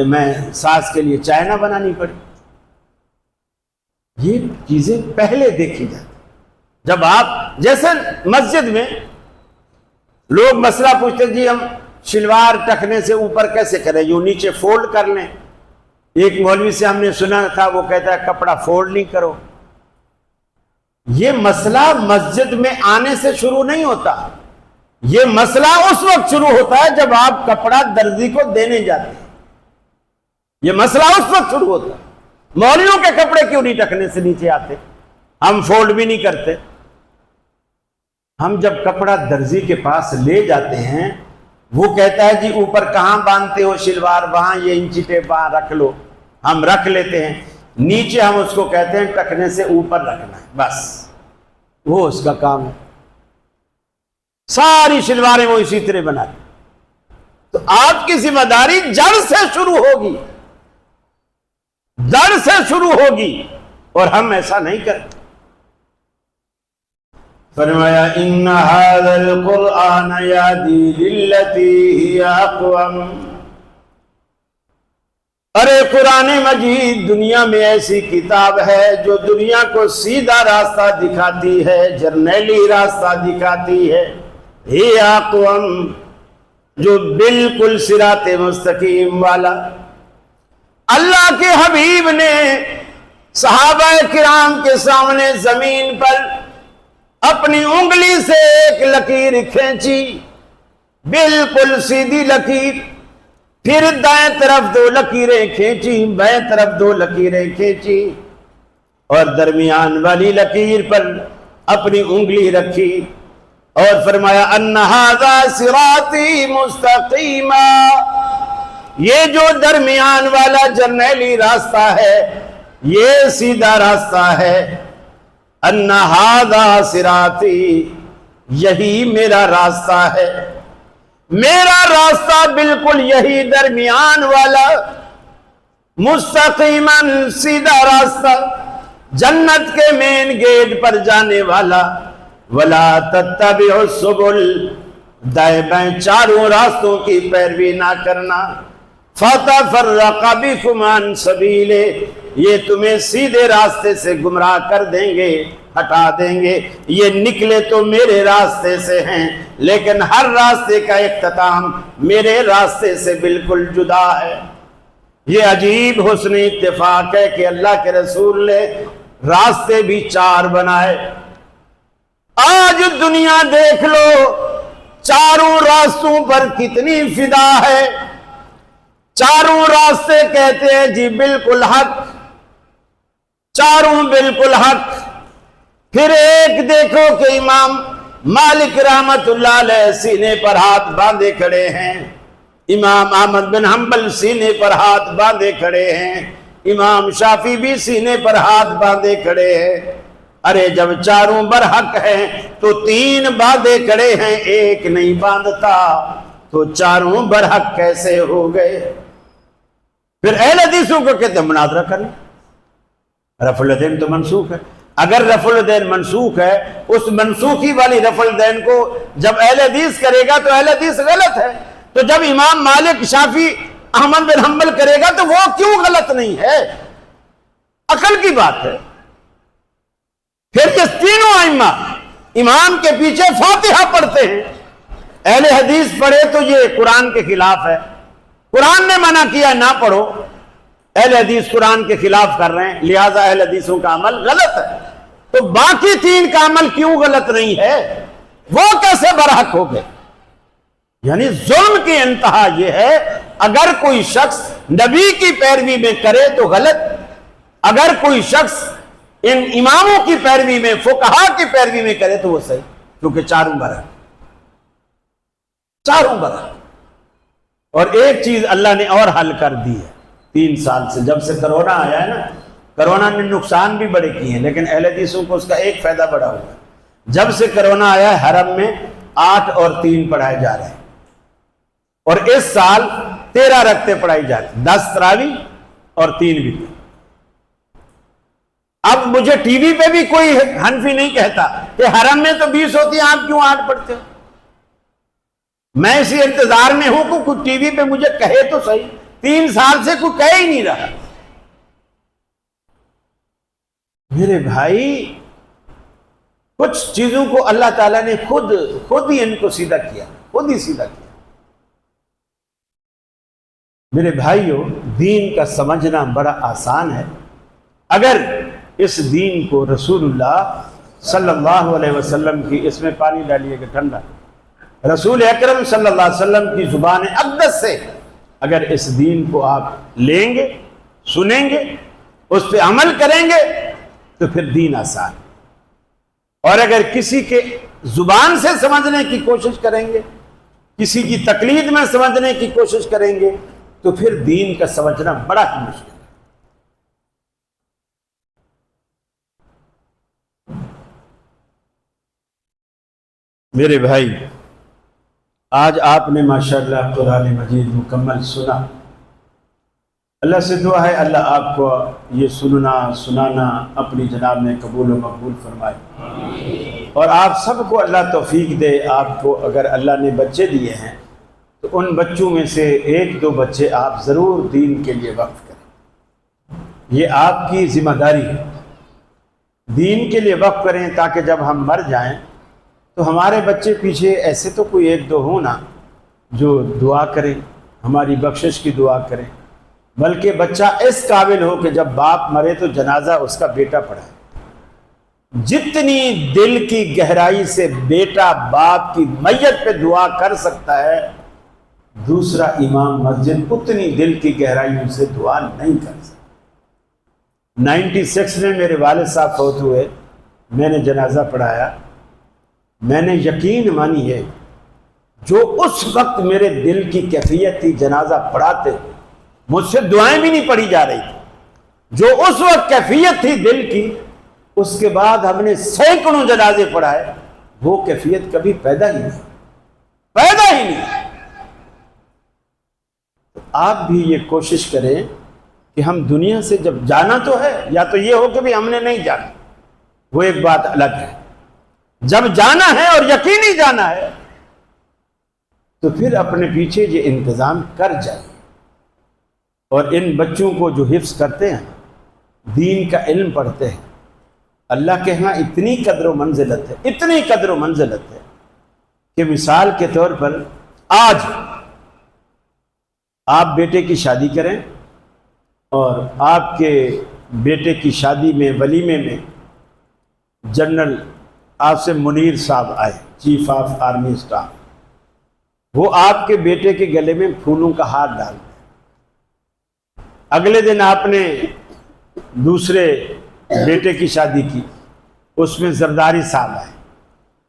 میں ساس کے لیے چائے نہ بنانی پڑے۔ یہ چیزیں پہلے دیکھی جاتی۔ جب آپ جیسے مسجد میں لوگ مسئلہ پوچھتے جی ہم شلوار ٹکنے سے اوپر کیسے کریں، یوں نیچے فولڈ کر لیں۔ ایک مولوی سے ہم نے سنا تھا، وہ کہتا ہے کپڑا فولڈ نہیں کرو۔ یہ مسئلہ مسجد میں آنے سے شروع نہیں ہوتا، یہ مسئلہ اس وقت شروع ہوتا ہے جب آپ کپڑا درزی کو دینے جاتے ہیں، یہ مسئلہ اس وقت شروع ہوتا ہے۔ مولویوں کے کپڑے کیوں نہیں ٹکنے سے نیچے آتے، ہم فولڈ بھی نہیں کرتے۔ ہم جب کپڑا درزی کے پاس لے جاتے ہیں، وہ کہتا ہے جی اوپر کہاں باندھتے ہو شلوار، وہاں یہ انچی ٹیپ وہاں رکھ لو، ہم رکھ لیتے ہیں، نیچے ہم اس کو کہتے ہیں ٹکنے سے اوپر رکھنا ہے، بس وہ اس کا کام ہے۔ ساری شلواریں وہ اسی طرح بناتے۔ تو آپ کی ذمہ داری جڑ سے شروع ہوگی، جڑ سے شروع ہوگی، اور ہم ایسا نہیں کرتے۔ فرمایا ان ھذا القرآن یہدی للتی ہی اقوم۔ ارے قرآن مجید دنیا میں ایسی کتاب ہے جو دنیا کو سیدھا راستہ دکھاتی ہے، جرنیلی راستہ دکھاتی ہے، ہی اقوم، جو بالکل صراط مستقیم والا۔ اللہ کے حبیب نے صحابہ کرام کے سامنے زمین پر اپنی انگلی سے ایک لکیر کھینچی، بالکل سیدھی لکیر، پھر دائیں طرف 2 لکیریں کھینچی، بائیں طرف 2 لکیریں کھینچی، اور درمیان والی لکیر پر اپنی انگلی رکھی اور فرمایا ان ھذا صراطی مستقیما، یہ جو درمیان والا جرنیلی راستہ ہے یہ سیدھا راستہ ہے، ان ھذا صراطی، یہی میرا راستہ ہے، میرا راستہ بالکل یہی درمیان والا، مستقیما، سیدھا راستہ، جنت کے مین گیٹ پر جانے والا۔ ولا تتبعوا السبل، دائیں بائیں چاروں راستوں کی پیروی نہ کرنا، فتفرق بکم عن سبیلہ، یہ تمہیں سیدھے راستے سے گمراہ کر دیں گے، ہٹا دیں گے۔ یہ نکلے تو میرے راستے سے ہیں، لیکن ہر راستے کا اختتام میرے راستے سے بالکل جدا ہے۔ یہ عجیب حسن اتفاق ہے کہ اللہ کے رسول نے راستے بھی 4 بنائے۔ آج دنیا دیکھ لو، چاروں راستوں پر کتنی فدا ہے، چاروں راستے کہتے ہیں جی بالکل حق، چاروں بالکل حق۔ پھر ایک دیکھو کہ امام مالک رحمت اللہ علیہ سینے پر ہاتھ باندھے کھڑے ہیں، امام احمد بن حنبل سینے پر ہاتھ باندھے کھڑے ہیں، امام شافعی بھی سینے پر ہاتھ باندھے کھڑے ہیں۔ ارے جب چاروں برحق ہیں تو تین باندھے کھڑے ہیں، ایک نہیں باندھتا تو چاروں برحق کیسے ہو گئے؟ پھر اہل حدیثوں کو کہتے ہیں مناظرہ کریں، رفع الدین تو منسوخ ہے۔ اگر رفع الدین منسوخ ہے، اس منسوخی والی رفع الدین کو جب اہل حدیث کرے گا تو اہل حدیث غلط ہے، تو جب امام مالک شافعی احمد بن حنبل کرے گا تو وہ کیوں غلط نہیں ہے؟ عقل کی بات ہے۔ پھر یہ تینوں ائمہ امام کے پیچھے فاتحہ پڑھتے ہیں، اہل حدیث پڑھے تو یہ قرآن کے خلاف ہے، قرآن نے منع کیا نہ پڑھو، اہل حدیث قرآن کے خلاف کر رہے ہیں، لہذا اہل حدیثوں کا عمل غلط ہے۔ تو باقی تین کا عمل کیوں غلط نہیں ہے؟ وہ کیسے برحق ہو گئے؟ یعنی ظلم کی انتہا یہ ہے، اگر کوئی شخص نبی کی پیروی میں کرے تو غلط، اگر کوئی شخص ان اماموں کی پیروی میں، فقہا کی پیروی میں کرے تو وہ صحیح، کیونکہ چاروں برحق، چاروں برحق۔ اور ایک چیز اللہ نے اور حل کر دی ہے 3 سال سے، جب سے کرونا آیا ہے نا، کرونا نے نقصان بھی بڑے کیے ہیں لیکن اہل حدیثوں کو اس کا ایک فائدہ بڑا ہوا ہے۔ جب سے کرونا آیا ہے حرم میں 8 اور 3 پڑھائے جا رہے ہیں، اور اس سال 13 رکعتیں پڑھائی جا رہی ہیں، 10 تراویح اور 3 بھی۔ اب مجھے ٹی وی پہ بھی کوئی حنفی نہیں کہتا کہ حرم میں تو 20 ہوتی ہیں، آپ کیوں 8 پڑھتے ہو؟ میں اسی انتظار میں ہوں کہ کوئی ٹی وی پہ مجھے کہے تو صحیح، 3 سال سے کوئی کہہ ہی نہیں رہا۔ میرے بھائی کچھ چیزوں کو اللہ تعالیٰ نے خود ہی ان کو سیدھا کیا، خود ہی سیدھا کیا۔ میرے بھائیوں، دین کا سمجھنا بڑا آسان ہے اگر اس دین کو رسول اللہ صلی اللہ علیہ وسلم کی، اس میں پانی ڈالیے گا ٹھنڈا، رسول اکرم صلی اللہ علیہ وسلم کی زبان اقدس سے اگر اس دین کو آپ لیں گے، سنیں گے، اس پہ عمل کریں گے تو پھر دین آسان ہے۔ اور اگر کسی کے زبان سے سمجھنے کی کوشش کریں گے، کسی کی تقلید میں سمجھنے کی کوشش کریں گے تو پھر دین کا سمجھنا بڑا ہی مشکل ہے۔ میرے بھائی، آج آپ نے ماشاءاللہ قرآن مجید مکمل سنا، اللہ سے دعا ہے اللہ آپ کو یہ سنانا اپنی جناب میں قبول و مقبول فرمائے، اور آپ سب کو اللہ توفیق دے۔ آپ کو اگر اللہ نے بچے دیے ہیں تو ان بچوں میں سے 1-2 بچے آپ ضرور دین کے لیے وقف کریں، یہ آپ کی ذمہ داری ہے، دین کے لیے وقف کریں تاکہ جب ہم مر جائیں تو ہمارے بچے پیچھے ایسے تو کوئی 1-2 ہوں نا جو دعا کریں، ہماری بخشش کی دعا کریں، بلکہ بچہ اس قابل ہو کہ جب باپ مرے تو جنازہ اس کا بیٹا پڑھائے۔ جتنی دل کی گہرائی سے بیٹا باپ کی میت پہ دعا کر سکتا ہے، دوسرا امام مسجد اتنی دل کی گہرائیوں سے دعا نہیں کر سکتا۔ 96 میں میرے والد صاحب فوت ہوئے، میں نے جنازہ پڑھایا، میں نے یقین مانی ہے جو اس وقت میرے دل کی کیفیت تھی جنازہ پڑھاتے، مجھ سے دعائیں بھی نہیں پڑھی جا رہی تھی، جو اس وقت کیفیت تھی دل کی، اس کے بعد ہم نے سینکڑوں جنازے پڑھائے، وہ کیفیت کبھی پیدا ہی نہیں۔ تو آپ بھی یہ کوشش کریں کہ ہم دنیا سے جب جانا تو ہے، یا تو یہ ہو کہ بھی ہم نے نہیں جانا، وہ ایک بات الگ ہے، جب جانا ہے اور یقینی جانا ہے تو پھر اپنے پیچھے یہ انتظام کر جائیں۔ اور ان بچوں کو جو حفظ کرتے ہیں، دین کا علم پڑھتے ہیں، اللہ کے ہاں اتنی قدر و منزلت ہے، اتنی قدر و منزلت ہے کہ مثال کے طور پر آج آپ بیٹے کی شادی کریں اور آپ کے بیٹے کی شادی میں ولیمے میں جنرل آپ سے منیر صاحب آئے، چیف آف آرمی اسٹاف، وہ آپ کے بیٹے کے گلے میں پھولوں کا ہار ڈال دیں۔ اگلے دن آپ نے دوسرے بیٹے کی شادی کی، اس میں زرداری صاحب آئے،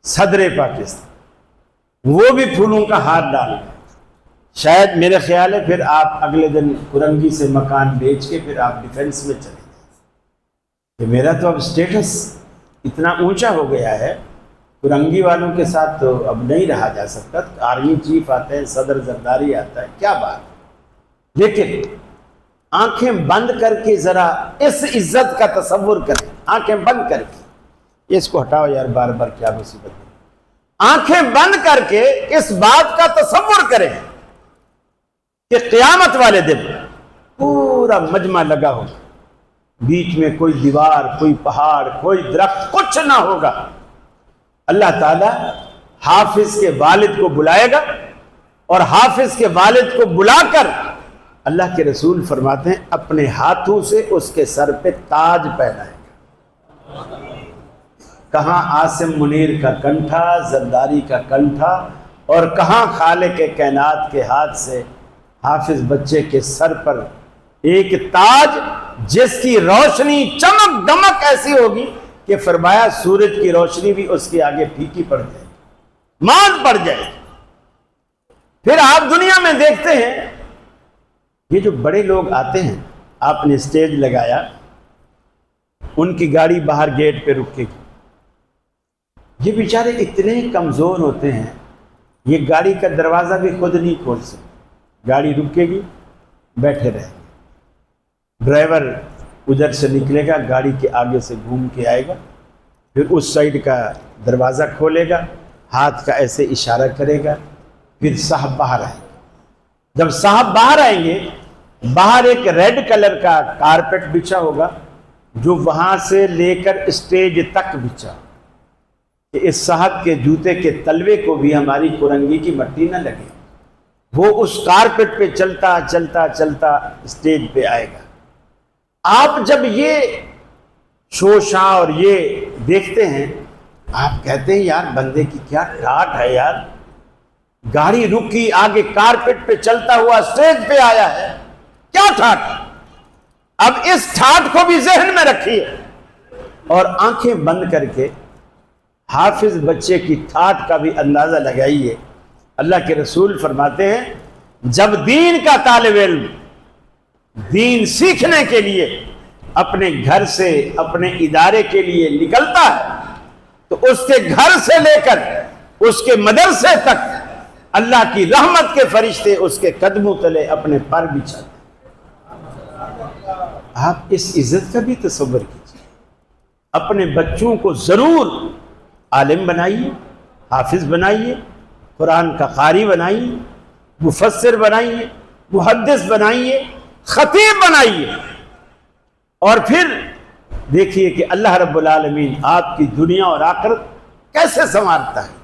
صدر پاکستان، وہ بھی پھولوں کا ہار ڈال دیں۔ شاید میرے خیال ہے پھر آپ اگلے دن کرنگی سے مکان بیچ کے پھر آپ ڈیفنس میں چلے جائیں کہ میرا تو اب سٹیٹس اتنا اونچا ہو گیا ہے، کرنگی والوں کے ساتھ تو اب نہیں رہا جا سکتا، آرمی چیف آتے ہیں، صدر زرداری آتا ہے، کیا بات۔ لیکن آنکھیں بند کر کے ذرا اس عزت کا تصور کریں، آنکھیں بند کر کے، اس کو ہٹاؤ یار، بار بار کیا مصیبت ہے۔ آنکھیں بند کر کے اس بات کا تصور کریں کہ قیامت والے دن پورا مجمع لگا ہوگا، بیچ میں کوئی دیوار، کوئی پہاڑ، کوئی درخت، کچھ نہ ہوگا۔ اللہ تعالیٰ حافظ کے والد کو بلائے گا، اور حافظ کے والد کو بلا کر اللہ کے رسول فرماتے ہیں اپنے ہاتھوں سے اس کے سر پہ تاج پہنائے گا۔ کہاں عاصم منیر کا کنٹھا، زرداری کا کنٹھا، اور کہاں خالق کائنات کے ہاتھ سے حافظ بچے کے سر پر ایک تاج جس کی روشنی چمک دمک ایسی ہوگی کہ فرمایا سورج کی روشنی بھی اس کے آگے پھیکی پڑ جائے، ماند پڑ جائے۔ پھر آپ دنیا میں دیکھتے ہیں یہ جو بڑے لوگ آتے ہیں، آپ نے سٹیج لگایا، ان کی گاڑی باہر گیٹ پہ رکے گی، یہ بیچارے اتنے کمزور ہوتے ہیں، یہ گاڑی کا دروازہ بھی خود نہیں کھول سکتے، گاڑی رکے گی، بیٹھے رہیں گے، ڈرائیور ادھر سے نکلے گا، گاڑی کے آگے سے گھوم کے آئے گا، پھر اس سائیڈ کا دروازہ کھولے گا، ہاتھ کا ایسے اشارہ کرے گا، پھر صاحب باہر آئیں گے۔ جب صاحب باہر آئیں گے، باہر ایک ریڈ کلر کا کارپٹ بچھا ہوگا جو وہاں سے لے کر اسٹیج تک بچھا، کہ اس صاحب کے جوتے کے تلوے کو بھی ہماری کرنگی کی مٹی نہ لگے۔ وہ اس کارپٹ پہ چلتا چلتا چلتا اسٹیج پہ آئے گا۔ آپ جب یہ شوشا اور یہ دیکھتے ہیں، آپ کہتے ہیں یار بندے کی کیا ٹھاٹ ہے یار، گاڑی رکی، آگے کارپٹ پہ چلتا ہوا اسٹیج پہ آیا ہے، کیا ٹھاٹ۔ اب اس ٹھاٹ کو بھی ذہن میں رکھیے اور آنکھیں بند کر کے حافظ بچے کی ٹھاٹ کا بھی اندازہ لگائیے۔ اللہ کے رسول فرماتے ہیں جب دین کا طالب علم دین سیکھنے کے لیے اپنے گھر سے اپنے ادارے کے لیے نکلتا ہے تو اس کے گھر سے لے کر اس کے مدرسے تک اللہ کی رحمت کے فرشتے اس کے قدموں تلے اپنے پر بچھاتے ہیں۔ آپ اس عزت کا بھی تصور کیجیے۔ اپنے بچوں کو ضرور عالم بنائیے، حافظ بنائیے، قرآن کا قاری بنائیے، مفسر بنائیے، محدث بنائیے، خطیب بنائیے، اور پھر دیکھیے کہ اللہ رب العالمین آپ کی دنیا اور آخرت کیسے سنوارتا ہے۔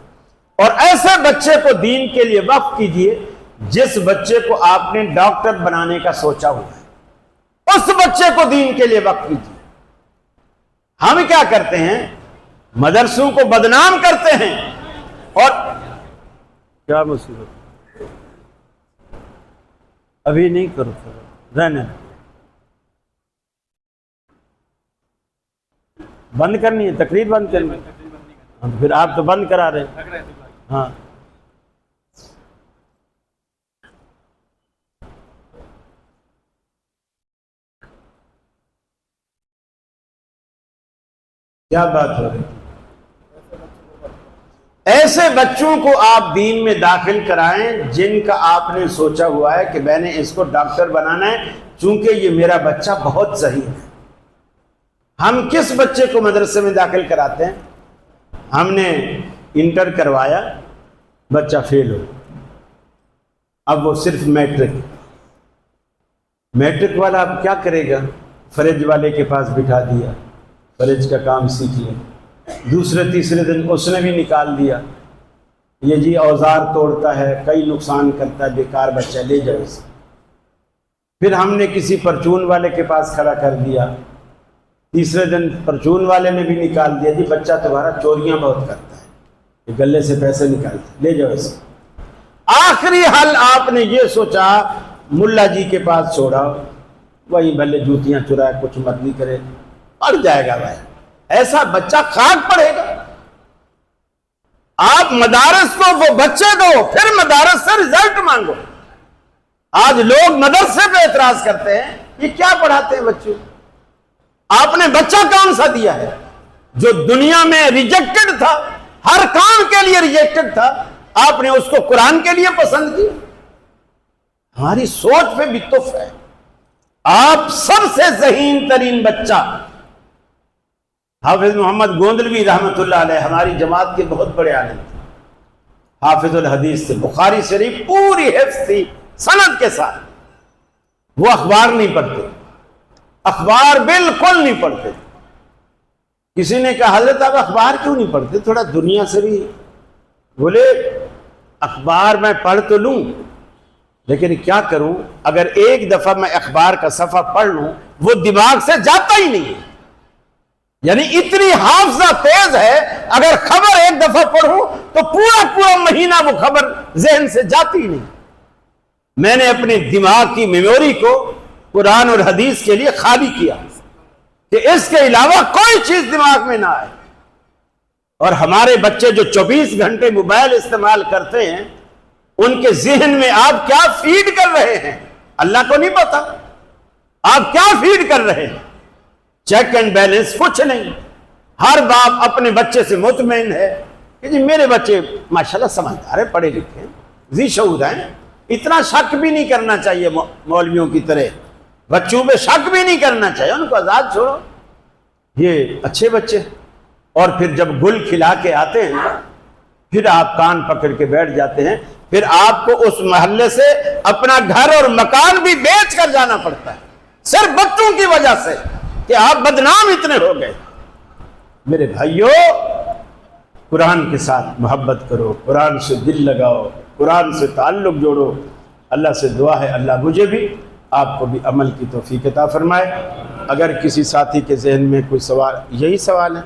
اور ایسے بچے کو دین کے لیے وقف کیجئے جس بچے کو آپ نے ڈاکٹر بنانے کا سوچا ہوا ہے، اس بچے کو دین کے لیے وقف کیجئے۔ ہم کیا کرتے ہیں؟ مدرسوں کو بدنام کرتے ہیں، اور کیا مصیبت، ابھی نہیں کرو، رہنے بند کرنی ہے، تقریر بند کرنی ہے، پھر آپ تو بند کرا رہے ہیں۔ ہاں کیا بات ہو رہی ہے؟ ایسے بچوں کو آپ دین میں داخل کرائیں جن کا آپ نے سوچا ہوا ہے کہ میں نے اس کو ڈاکٹر بنانا ہے، چونکہ یہ میرا بچہ بہت ذہین ہے۔ ہم کس بچے کو مدرسے میں داخل کراتے ہیں؟ ہم نے انٹر کروایا، بچہ فیل ہو، اب وہ صرف میٹرک والا اب کیا کرے گا؟ فریج والے کے پاس بٹھا دیا، فریج کا کام سیکھ لیا، دوسرے تیسرے دن اس نے بھی نکال دیا، یہ جی اوزار توڑتا ہے، کئی نقصان کرتا ہے، بیکار بچہ، لے جاؤ اسے۔ پھر ہم نے کسی پرچون والے کے پاس کھڑا کر دیا، تیسرے دن پرچون والے نے بھی نکال دیا، جی بچہ تمہارا چوریاں بہت کرتا ہے، یہ گلے سے پیسے نکالتا ہے، لے جاؤ اسے۔ آخری حل آپ نے یہ سوچا ملا جی کے پاس چھوڑا، وہی بھلے جوتیاں چرائے، کچھ مرضی کرے، پڑھ جائے گا بھائی۔ ایسا بچہ خاک پڑے گا۔ آپ مدارس کو وہ بچے دو، پھر مدارس سے رزلٹ مانگو۔ آج لوگ مدرسے پہ اعتراض کرتے ہیں، یہ کیا پڑھاتے ہیں بچوں؟ آپ نے بچہ کون سا دیا ہے جو دنیا میں ریجیکٹڈ تھا، ہر کام کے لیے ریجیکٹڈ تھا، آپ نے اس کو قرآن کے لیے پسند کیا؟ ہماری سوچ پہ بھی تف ہے۔ آپ سب سے ذہین ترین بچہ حافظ محمد گوندلوی رحمۃ اللہ علیہ ہماری جماعت کے بہت بڑے عالم تھے، حافظ الحدیث سے، بخاری شریف پوری حفظ تھی سند کے ساتھ۔ وہ اخبار نہیں پڑھتے، اخبار بالکل نہیں پڑھتے۔ کسی نے کہا حضرت آپ اخبار کیوں نہیں پڑھتے، تھوڑا دنیا سے بھی؟ بولے اخبار میں پڑھ تو لوں لیکن کیا کروں، اگر ایک دفعہ میں اخبار کا صفحہ پڑھ لوں وہ دماغ سے جاتا ہی نہیں ہے، یعنی اتنی حافظہ تیز ہے، اگر خبر ایک دفعہ پڑھوں تو پورا مہینہ وہ خبر ذہن سے جاتی ہی نہیں۔ میں نے اپنے دماغ کی میموری کو قرآن اور حدیث کے لیے خالی کیا کہ اس کے علاوہ کوئی چیز دماغ میں نہ آئے۔ اور ہمارے بچے جو 24 گھنٹے موبائل استعمال کرتے ہیں، ان کے ذہن میں آپ کیا فیڈ کر رہے ہیں اللہ کو نہیں پتا۔ آپ کیا فیڈ کر رہے ہیں؟ چیک اینڈ بیلنس کچھ نہیں۔ ہر باپ اپنے بچے سے مطمئن ہے کہ جی میرے بچے ماشاءاللہ سمجھدار ہیں، پڑھے لکھے ہیں، ذی شعور ہیں، اتنا شک بھی نہیں کرنا چاہیے مولویوں کی طرح، بچوں پہ شک بھی نہیں کرنا چاہیے، ان کو آزاد چھوڑو، یہ اچھے بچے۔ اور پھر جب گل کھلا کے آتے ہیں پھر آپ کان پکڑ کے بیٹھ جاتے ہیں، پھر آپ کو اس محلے سے اپنا گھر اور مکان بھی بیچ کر جانا پڑتا ہے صرف بچوں کی وجہ سے کہ آپ بدنام اتنے ہو گئے۔ میرے بھائیوں، قرآن کے ساتھ محبت کرو، قرآن سے دل لگاؤ، قرآن سے تعلق جوڑو۔ اللہ سے دعا ہے اللہ مجھے بھی آپ کو بھی عمل کی توفیق عطا فرمائے۔ اگر کسی ساتھی کے ذہن میں کوئی سوال، یہی سوال ہے۔